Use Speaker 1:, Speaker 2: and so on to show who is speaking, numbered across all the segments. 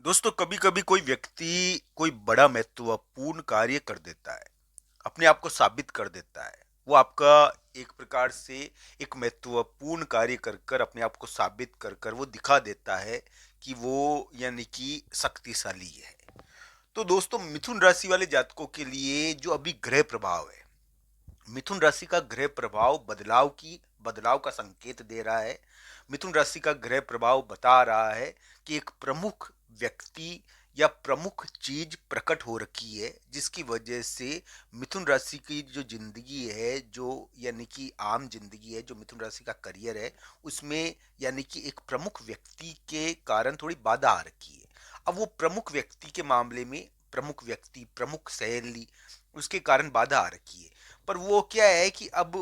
Speaker 1: दोस्तों कभी कभी कोई व्यक्ति कोई बड़ा महत्वपूर्ण कार्य कर देता है। अपने आप को साबित कर देता है। वो आपका एक प्रकार से एक महत्वपूर्ण कार्य कर कर अपने आप को साबित कर कर वो दिखा देता है कि वो यानी कि शक्तिशाली है। तो दोस्तों मिथुन राशि वाले जातकों के लिए जो अभी ग्रह प्रभाव है, मिथुन राशि का ग्रह प्रभाव बदलाव का संकेत दे रहा है। मिथुन राशि का ग्रह प्रभाव बता रहा है कि एक प्रमुख व्यक्ति या प्रमुख चीज प्रकट हो रखी है, जिसकी वजह से मिथुन राशि की जो जिंदगी है, जो यानी कि आम जिंदगी है, जो मिथुन राशि का करियर है, उसमें यानी कि एक प्रमुख व्यक्ति के कारण थोड़ी बाधा आ रखी है। अब वो प्रमुख व्यक्ति के मामले में प्रमुख व्यक्ति, प्रमुख सहेली, उसके कारण बाधा आ रखी है। पर वो क्या है कि अब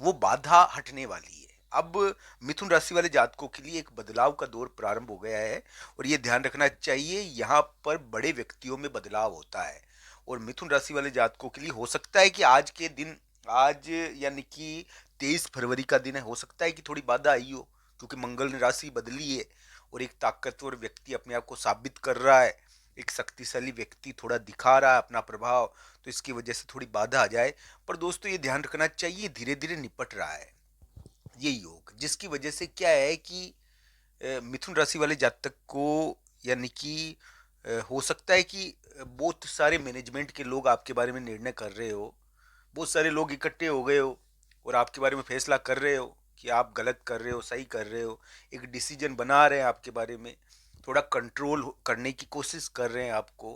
Speaker 1: वो बाधा हटने वाली है। अब मिथुन राशि वाले जातकों के लिए एक बदलाव का दौर प्रारंभ हो गया है। और ये ध्यान रखना चाहिए, यहाँ पर बड़े व्यक्तियों में बदलाव होता है। और मिथुन राशि वाले जातकों के लिए हो सकता है कि आज के दिन, आज यानी कि 23 फरवरी का दिन है, हो सकता है कि थोड़ी बाधा आई हो, क्योंकि मंगल ने राशि बदली है और एक ताकतवर व्यक्ति अपने आप को साबित कर रहा है। एक शक्तिशाली व्यक्ति थोड़ा दिखा रहा है अपना प्रभाव, तो इसकी वजह से थोड़ी बाधा आ जाए। पर दोस्तों ये ध्यान रखना चाहिए, धीरे धीरे निपट रहा है ये योग, जिसकी वजह से क्या है कि मिथुन राशि वाले जातक को यानी कि हो सकता है कि बहुत सारे मैनेजमेंट के लोग आपके बारे में निर्णय कर रहे हो, बहुत सारे लोग इकट्ठे हो गए हो और आपके बारे में फैसला कर रहे हो कि आप गलत कर रहे हो, सही कर रहे हो। एक डिसीजन बना रहे हैं आपके बारे में, थोड़ा कंट्रोल करने की कोशिश कर रहे हैं आपको।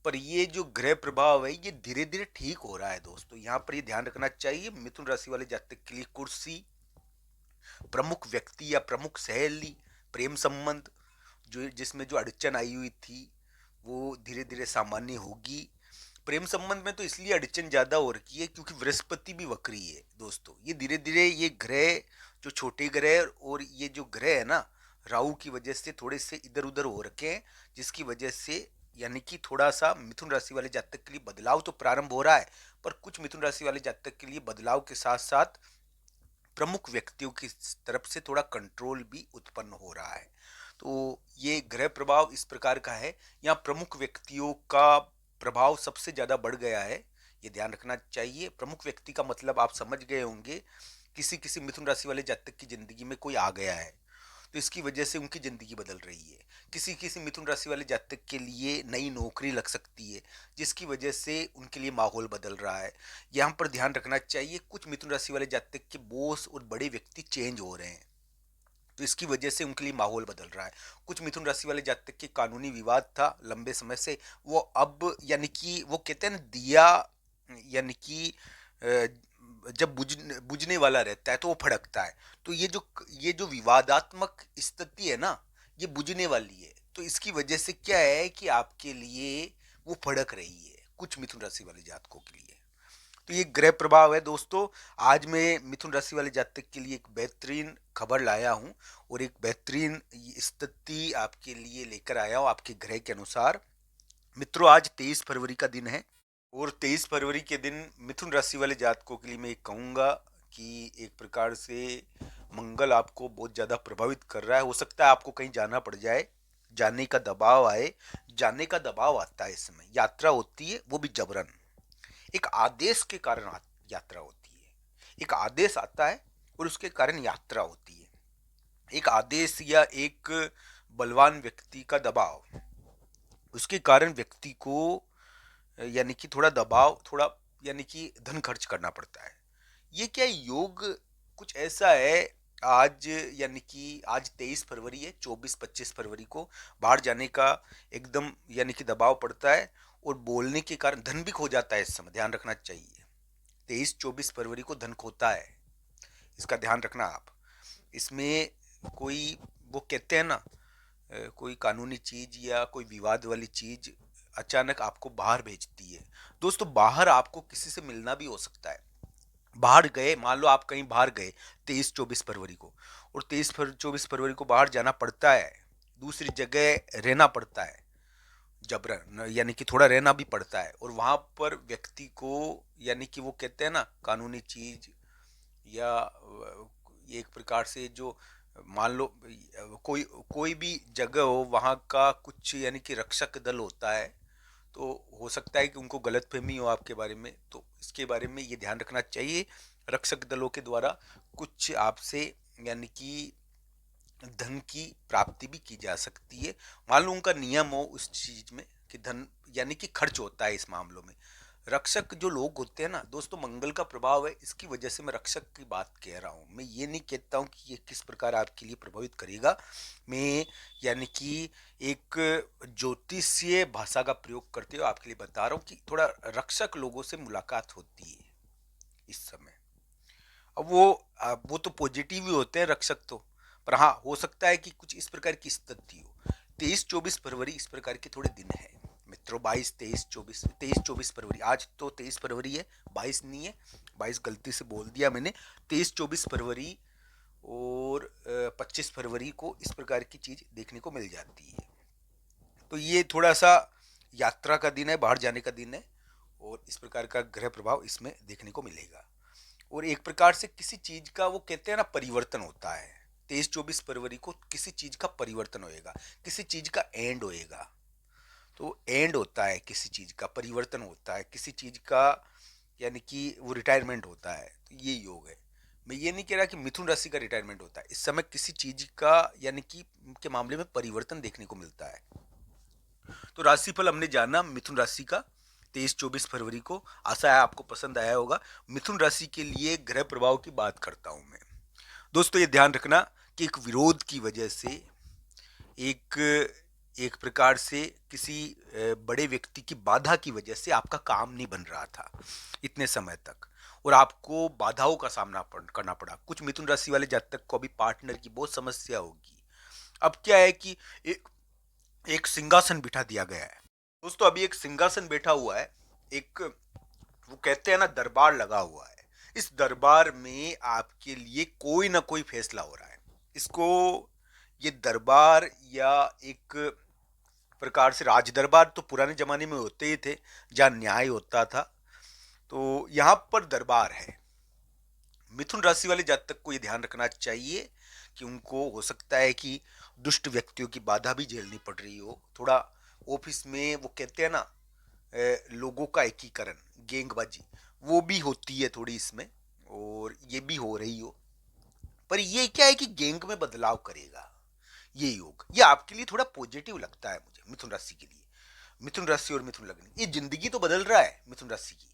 Speaker 1: पर ये जो ग्रह प्रभाव है, ये धीरे धीरे ठीक हो रहा है दोस्तों। यहाँ पर ये ध्यान रखना चाहिए, मिथुन राशि वाले जातक के लिए कुर्सी, प्रमुख व्यक्ति या प्रमुख सहेली, प्रेम संबंध, जो जिसमें जो अड़चन आई हुई थी, वो धीरे धीरे सामान्य होगी। प्रेम संबंध में तो इसलिए अड़चन ज्यादा हो रखी है क्योंकि बृहस्पति भी वक्री है दोस्तों। ये धीरे धीरे ये ग्रह, जो छोटे ग्रह और ये जो ग्रह है ना, राहु की वजह से थोड़े से इधर उधर हो रखे हैं, जिसकी वजह से यानी कि थोड़ा सा मिथुन राशि वाले जातक के लिए बदलाव तो प्रारंभ हो रहा है। पर कुछ मिथुन राशि वाले जातक के लिए बदलाव के साथ साथ प्रमुख व्यक्तियों की तरफ से थोड़ा कंट्रोल भी उत्पन्न हो रहा है। तो ये ग्रह प्रभाव इस प्रकार का है। यहाँ प्रमुख व्यक्तियों का प्रभाव सबसे ज्यादा बढ़ गया है, ये ध्यान रखना चाहिए। प्रमुख व्यक्ति का मतलब आप समझ गए होंगे, किसी किसी मिथुन राशि वाले जातक की जिंदगी में कोई आ गया है, तो इसकी वजह से उनकी जिंदगी बदल रही है। किसी किसी मिथुन राशि वाले जातक के लिए नई नौकरी लग सकती है, जिसकी वजह से उनके लिए माहौल बदल रहा है। यहाँ पर ध्यान रखना चाहिए, कुछ मिथुन राशि वाले जातक के बॉस और बड़े व्यक्ति चेंज हो रहे हैं, तो इसकी वजह से उनके लिए माहौल बदल रहा है। कुछ मिथुन राशि वाले जातक के कानूनी विवाद था लंबे समय से, वो अब यानी कि वो कहते हैं ना, दिया यानी कि जब बुझने वाला रहता है तो वो फड़कता है। तो ये जो विवादात्मक स्थिति है ना, ये बुझने वाली है। तो इसकी वजह से क्या है कि आपके लिए वो फड़क रही है, कुछ मिथुन राशि वाले जातकों के लिए। तो ये ग्रह प्रभाव है दोस्तों। आज मैं मिथुन राशि वाले जातक के लिए एक बेहतरीन खबर लाया हूं और एक बेहतरीन स्थिति आपके लिए लेकर आया हूं आपके ग्रह के अनुसार। मित्रों, आज 23 फरवरी का दिन है और 23 फरवरी के दिन मिथुन राशि वाले जातकों के लिए मैं कहूंगा कि एक प्रकार से मंगल आपको बहुत ज्यादा प्रभावित कर रहा है। हो सकता है आपको कहीं जाना पड़ जाए, जाने का दबाव आए, जाने का दबाव आता है। इस समय यात्रा होती है, वो भी जबरन, एक आदेश के कारण यात्रा होती है। एक आदेश आता है और उसके कारण यात्रा होती है। एक आदेश या एक बलवान व्यक्ति का दबाव, उसके कारण व्यक्ति को यानी कि थोड़ा दबाव, थोड़ा यानी कि धन खर्च करना पड़ता है। ये क्या योग कुछ ऐसा है। आज यानी कि आज 23 फरवरी है, 24-25 फरवरी को बाहर जाने का एकदम यानी कि दबाव पड़ता है और बोलने के कारण धन भी खो जाता है। इस समय ध्यान रखना चाहिए, 23-24 फरवरी को धन खोता है, इसका ध्यान रखना आप। इसमें कोई, वो कहते हैं ना, कोई कानूनी चीज या कोई विवाद वाली चीज अचानक आपको बाहर भेजती है। दोस्तों बाहर आपको किसी से मिलना भी हो सकता है। बाहर गए, मान लो आप कहीं बाहर गए 23-24 फरवरी को, और 23-24 फरवरी को बाहर जाना पड़ता है, दूसरी जगह रहना पड़ता है जबरन, यानी कि थोड़ा रहना भी पड़ता है। और वहां पर व्यक्ति को यानी कि वो कहते हैं ना, कानूनी चीज या ये एक प्रकार से जो मान लो कोई कोई भी जगह हो, वहाँ का कुछ यानी कि रक्षक दल होता है, तो हो सकता है कि उनको गलतफहमी हो आपके बारे में, तो इसके बारे में ये ध्यान रखना चाहिए। रक्षक दलों के द्वारा कुछ आपसे यानी कि धन की प्राप्ति भी की जा सकती है। मान लो उनका नियम हो उस चीज में कि धन यानी कि खर्च होता है। इस मामलों में रक्षक जो लोग होते हैं ना दोस्तों, मंगल का प्रभाव है, इसकी वजह से मैं रक्षक की बात कह रहा हूँ। मैं ये नहीं कहता हूँ कि ये किस प्रकार आपके लिए प्रभावित करेगा। मैं यानी कि एक ज्योतिषीय भाषा का प्रयोग करते हुए आपके लिए बता रहा हूँ कि थोड़ा रक्षक लोगों से मुलाकात होती है इस समय। अब वो तो पॉजिटिव ही होते हैं रक्षक तो, पर हाँ हो सकता है कि कुछ इस प्रकार की स्थिति हो। 23-24 फरवरी इस प्रकार के थोड़े दिन है मित्रों। 22, 23, 24, 23, 24 फरवरी, आज तो 23 फरवरी है, 22 नहीं है, 22 गलती से बोल दिया मैंने। 23-24 फरवरी और 25 फरवरी को इस प्रकार की चीज देखने को मिल जाती है। तो ये थोड़ा सा यात्रा का दिन है, बाहर जाने का दिन है, और इस प्रकार का ग्रह प्रभाव इसमें देखने को मिलेगा। और एक प्रकार से किसी चीज का वो कहते हैं ना परिवर्तन होता है। 23-24 फरवरी को किसी चीज का परिवर्तन होएगा, किसी चीज का एंड होएगा। तो एंड होता है किसी चीज का, परिवर्तन होता है किसी चीज का, यानी कि वो रिटायरमेंट होता है। तो ये योग है। मैं ये नहीं कह रहा कि मिथुन राशि का रिटायरमेंट होता है, इस समय किसी चीज का यानी कि के मामले में परिवर्तन देखने को मिलता है। तो राशिफल हमने जाना मिथुन राशि का 23-24 फरवरी को। आशा है आपको पसंद आया होगा। मिथुन राशि के लिए ग्रह प्रभाव की बात करता हूं मैं। दोस्तों ये ध्यान रखना कि एक विरोध की वजह से, एक एक प्रकार से किसी बड़े व्यक्ति की बाधा की वजह से आपका काम नहीं बन रहा था इतने समय तक, और आपको बाधाओं का सामना करना पड़ा। कुछ मिथुन राशि वाले जातक को अभी पार्टनर की बहुत समस्या होगी। अब क्या है कि एक एक सिंहासन बिठा दिया गया है दोस्तों। अभी एक सिंहासन बैठा हुआ है, एक वो कहते हैं ना दरबार लगा हुआ है। इस दरबार में आपके लिए कोई ना कोई फैसला हो रहा है। इसको ये दरबार या एक प्रकार से राज दरबार तो पुराने जमाने में होते ही थे, जहाँ न्याय होता था। तो यहाँ पर दरबार है। मिथुन राशि वाले जातक को ये ध्यान रखना चाहिए कि उनको हो सकता है कि दुष्ट व्यक्तियों की बाधा भी झेलनी पड़ रही हो। थोड़ा ऑफिस में वो कहते हैं ना लोगों का एकीकरण, गेंगबाजी, वो भी होती है थोड़ी इसमें, और ये भी हो रही हो। पर ये क्या है कि गेंग में बदलाव करेगा ये योग। ये आपके लिए थोड़ा पॉजिटिव लगता है मुझे मिथुन राशि के लिए। मिथुन राशि और मिथुन लग्न, ये जिंदगी तो बदल रहा है मिथुन राशि की,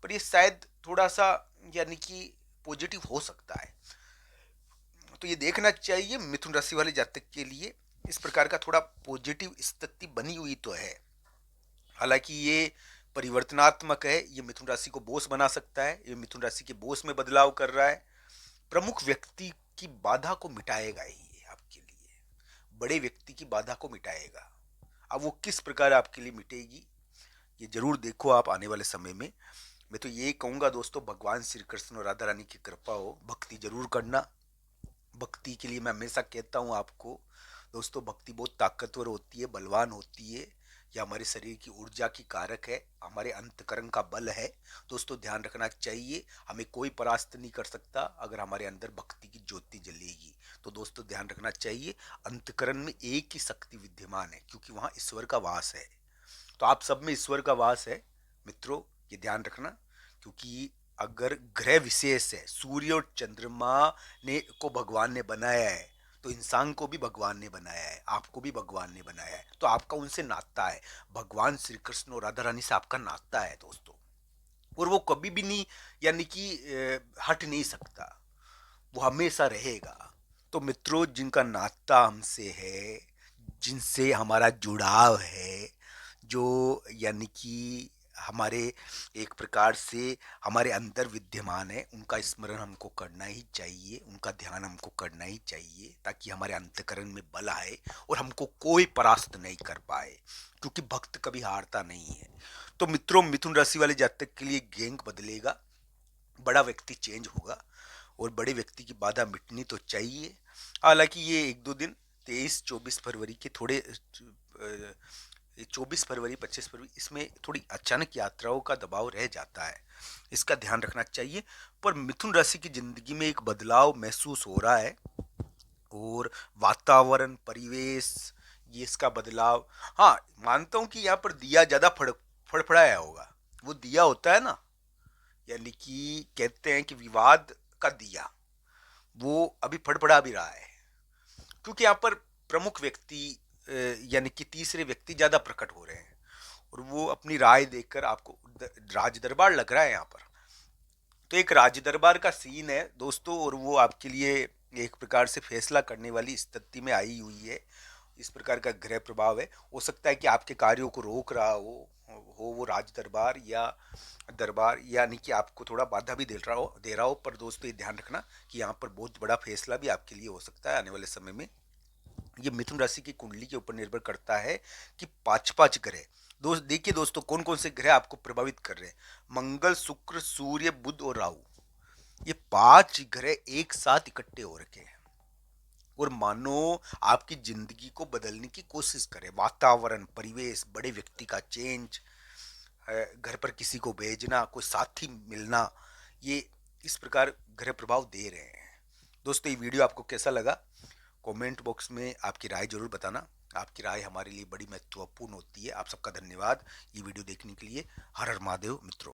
Speaker 1: पर ये शायद थोड़ा सा यानी कि पॉजिटिव हो सकता है। तो ये देखना चाहिए मिथुन राशि वाले जातक के लिए इस प्रकार का थोड़ा पॉजिटिव स्थिति बनी हुई तो है। हालांकि ये परिवर्तनात्मक है, ये मिथुन राशि को बोस बना सकता है, ये मिथुन राशि के बोस में बदलाव कर रहा है। प्रमुख व्यक्ति की बाधा को मिटाएगा ही ये आपके लिए, बड़े व्यक्ति की बाधा को मिटाएगा। अब वो किस प्रकार आपके लिए मिटेगी ये जरूर देखो आप आने वाले समय में। मैं तो यही कहूंगा दोस्तों, भगवान श्री कृष्ण और राधा रानी की कृपा हो, भक्ति जरूर करना। भक्ति के लिए मैं हमेशा कहता हूँ आपको दोस्तों, भक्ति बहुत ताकतवर होती है, बलवान होती है। यह हमारे शरीर की ऊर्जा की कारक है, हमारे अंतकरण का बल है। दोस्तों ध्यान रखना चाहिए, हमें कोई परास्त नहीं कर सकता अगर हमारे अंदर भक्ति की ज्योति जलेगी। तो दोस्तों ध्यान रखना चाहिए, अंतकरण में एक ही शक्ति विद्यमान है, क्योंकि वहाँ ईश्वर का वास है। तो आप सब में ईश्वर का वास है मित्रों, ये ध्यान रखना। क्योंकि अगर ग्रह विशेष है, सूर्य और चंद्रमा ने को भगवान ने बनाया है, तो इंसान को भी भगवान ने बनाया है, आपको भी भगवान ने बनाया है। तो आपका उनसे नाता है, भगवान श्री कृष्ण और राधा रानी से आपका नाता है दोस्तों, और वो कभी भी नहीं यानी कि हट नहीं सकता, वो हमेशा रहेगा। तो मित्रों, जिनका नाता हमसे है, जिनसे हमारा जुड़ाव है, जो यानी कि हमारे एक प्रकार से हमारे अंदर विद्यमान है, उनका स्मरण हमको करना ही चाहिए, उनका ध्यान हमको करना ही चाहिए, ताकि हमारे अंतकरण में बल आए और हमको कोई परास्त नहीं कर पाए, क्योंकि भक्त कभी हारता नहीं है। तो मित्रों, मिथुन राशि वाले जातक के लिए गेंग बदलेगा, बड़ा व्यक्ति चेंज होगा, और बड़े व्यक्ति की बाधा मिटनी तो चाहिए। हालांकि ये एक दो दिन 23-24 फरवरी के थोड़े 24 फरवरी 25 फरवरी इसमें थोड़ी अचानक यात्राओं का दबाव रह जाता है, इसका ध्यान रखना चाहिए। पर मिथुन राशि की जिंदगी में एक बदलाव महसूस हो रहा है, और वातावरण, परिवेश, ये इसका बदलाव। हाँ, मानता हूं कि यहाँ पर दिया ज्यादा फड़फड़ाया होगा। वो दिया होता है ना, यानी कि कहते हैं कि विवाद का दिया, वो अभी फड़फड़ा भी रहा है, क्योंकि यहाँ पर प्रमुख व्यक्ति यानी कि तीसरे व्यक्ति ज्यादा प्रकट हो रहे हैं, और वो अपनी राय देकर आपको राज दरबार लग रहा है यहाँ पर। तो एक राज दरबार का सीन है दोस्तों, और वो आपके लिए एक प्रकार से फैसला करने वाली स्थिति में आई हुई है। इस प्रकार का ग्रह प्रभाव है। हो सकता है कि आपके कार्यों को रोक रहा हो वो राज दरबार या दरबार, यानी कि आपको थोड़ा बाधा भी दे रहा हो। पर दोस्तों ये ध्यान रखना कि यहाँ पर बहुत बड़ा फैसला भी आपके लिए हो सकता है आने वाले समय में। ये मिथुन राशि की कुंडली के ऊपर निर्भर करता है कि पांच पांच ग्रह, दोस्त देखिए दोस्तों, कौन कौन से ग्रह आपको प्रभावित कर रहे हैं। मंगल, शुक्र, सूर्य, बुध और राहु, ये पांच ग्रह एक साथ इकट्ठे हो रखे हैं, और मानो आपकी जिंदगी को बदलने की कोशिश करें। वातावरण, परिवेश, बड़े व्यक्ति का चेंज, घर पर किसी को भेजना, कोई साथी मिलना, ये इस प्रकार ग्रह प्रभाव दे रहे हैं। दोस्तों ये वीडियो आपको कैसा लगा, कमेंट बॉक्स में आपकी राय जरूर बताना। आपकी राय हमारे लिए बड़ी महत्वपूर्ण होती है। आप सबका धन्यवाद ये वीडियो देखने के लिए। हर हर महादेव मित्रों।